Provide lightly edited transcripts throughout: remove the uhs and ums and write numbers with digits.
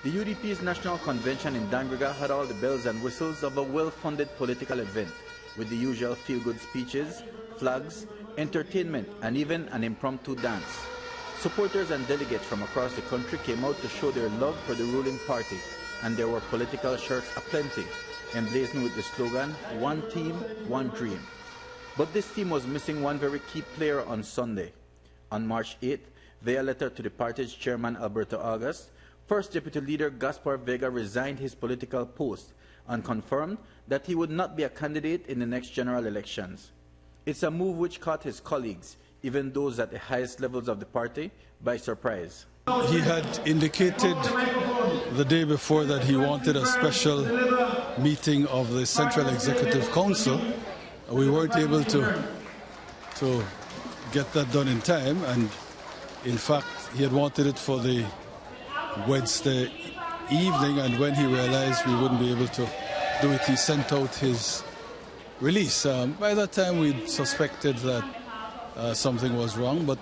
The UDP's national convention in Dangriga had all the bells and whistles of a well-funded political event, with the usual feel-good speeches, flags, entertainment, and even an impromptu dance. Supporters and delegates from across the country came out to show their love for the ruling party, and there were political shirts aplenty, emblazoned with the slogan, "One Team, One Dream." But this team was missing one very key player on Sunday. On March 8th, via letter to the party's chairman Alberto August, First Deputy Leader Gaspar Vega resigned his political post and confirmed that he would not be a candidate in the next general elections. It's a move which caught his colleagues, even those at the highest levels of the party, by surprise. He had indicated the day before that he wanted a special meeting of the Central Executive Council. We weren't able to get that done in time, and in fact he had wanted it for the Wednesday evening, and when he realized we wouldn't be able to do it, he sent out his release. By that time we suspected that something was wrong, but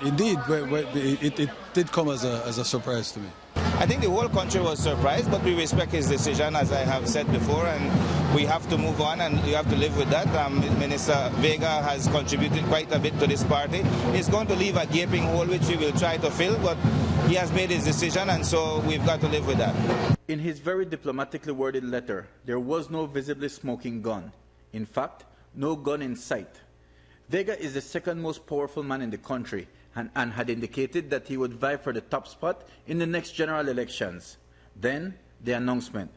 indeed it did come as a surprise to me. I think the whole country was surprised, but we respect his decision, as I have said before, and we have to move on and we have to live with that. Minister Vega has contributed quite a bit to this party. He's going to leave a gaping hole which we will try to fill, but he has made his decision, and so we've got to live with that. In his very diplomatically worded letter, there was no visibly smoking gun. In fact, no gun in sight. Vega is the second most powerful man in the country, and had indicated that he would vie for the top spot in the next general elections. Then, the announcement.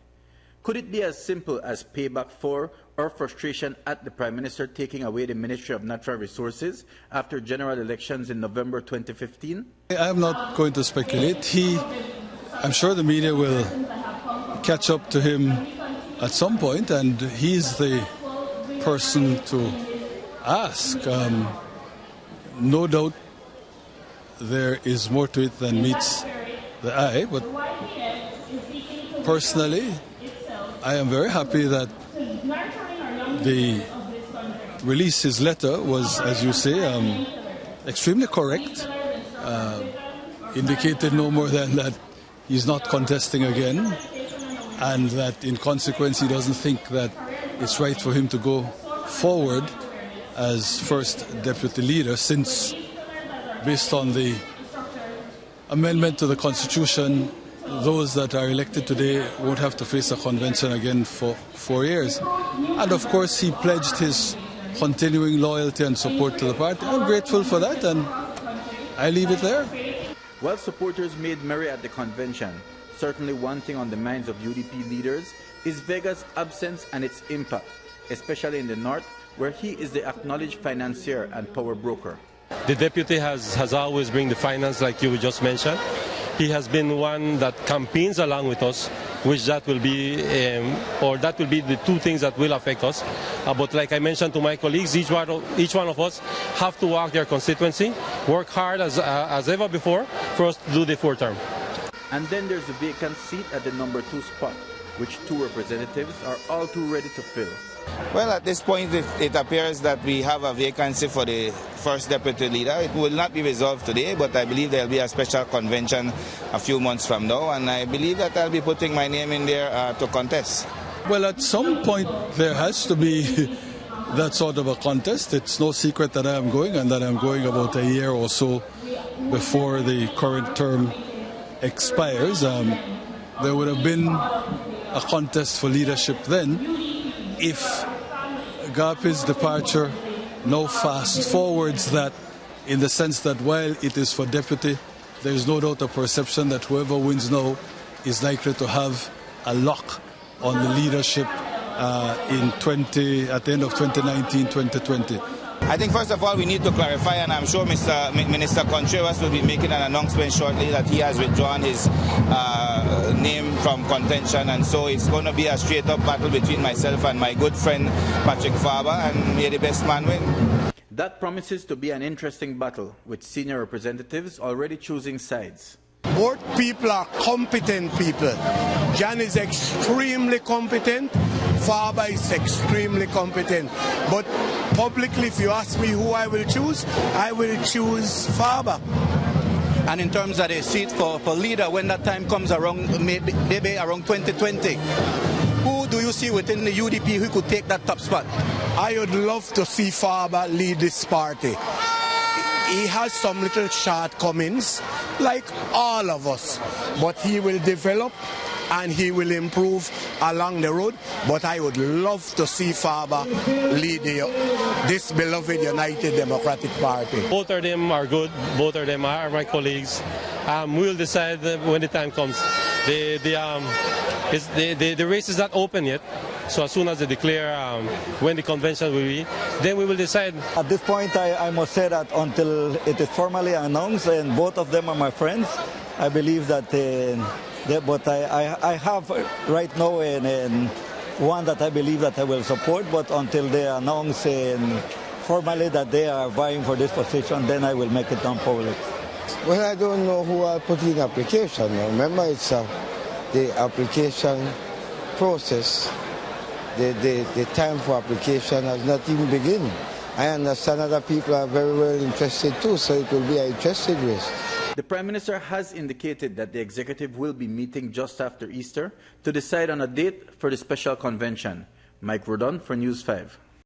Could it be as simple as payback for or frustration at the Prime Minister taking away the Ministry of Natural Resources after general elections in November 2015? I'm not going to speculate. I'm sure the media will catch up to him at some point, and he's the person to ask. No doubt there is more to it than meets the eye, but personally, I am very happy that the release, his letter was, as you say, extremely correct, indicated no more than that he's not contesting again, and that in consequence he doesn't think that it's right for him to go forward as first deputy leader, since based on the amendment to the Constitution, those that are elected today won't have to face a convention again for 4 years. And of course he pledged his continuing loyalty and support to the party. I'm grateful for that, and I leave it there. While supporters made merry at the convention, certainly one thing on the minds of UDP leaders is Vega's absence and its impact, especially in the north, where he is the acknowledged financier and power broker. The deputy has always bring the finance, like you just mentioned. He has been one that campaigns along with us, which that will be the two things that will affect us. But like I mentioned to my colleagues, each one of us have to walk their constituency, work hard as ever before for us to do the 4th term. And then there's a vacant seat at the number 2 spot, which 2 representatives are all too ready to fill. Well, at this point, it appears that we have a vacancy for the first deputy leader. It will not be resolved today, but I believe there will be a special convention a few months from now, and I believe that I'll be putting my name in there to contest. Well, at some point there has to be that sort of a contest. It's no secret that I am going, and that I'm going about a year or so before the current term expires. There would have been a contest for leadership then. If Gapi's departure now fast forwards that, in the sense that while it is for deputy, there is no doubt a perception that whoever wins now is likely to have a lock on the leadership at the end of 2019, 2020. I think first of all we need to clarify, and I'm sure Minister Contreras will be making an announcement shortly that he has withdrawn his name from contention, and so it's going to be a straight-up battle between myself and my good friend Patrick Faber, and may the best man win. That promises to be an interesting battle, with senior representatives already choosing sides. Both people are competent people. Jan is extremely competent, Faber is extremely competent. But publicly, if you ask me who I will choose Faber. And in terms of the seat for leader, when that time comes around, maybe around 2020, who do you see within the UDP who could take that top spot? I would love to see Faber lead this party. He has some little shortcomings, like all of us, but he will develop and he will improve along the road. But I would love to see Faber lead this beloved United Democratic Party. Both of them are good. Both of them are my colleagues. We'll decide when the time comes. The race is not open yet. So as soon as they declare when the convention will be, then we will decide. At this point, I must say that until it is formally announced, and both of them are my friends, I believe that. But I have right now one that I believe that I will support. But until they announce formally that they are vying for this position, then I will make it known public. Well, I don't know who I'll put in application. Remember, it's the application process. The time for application has not even begun. I understand other people are very well interested too, so it will be an interesting race. The Prime Minister has indicated that the executive will be meeting just after Easter to decide on a date for the special convention. Mike Rodon for News 5.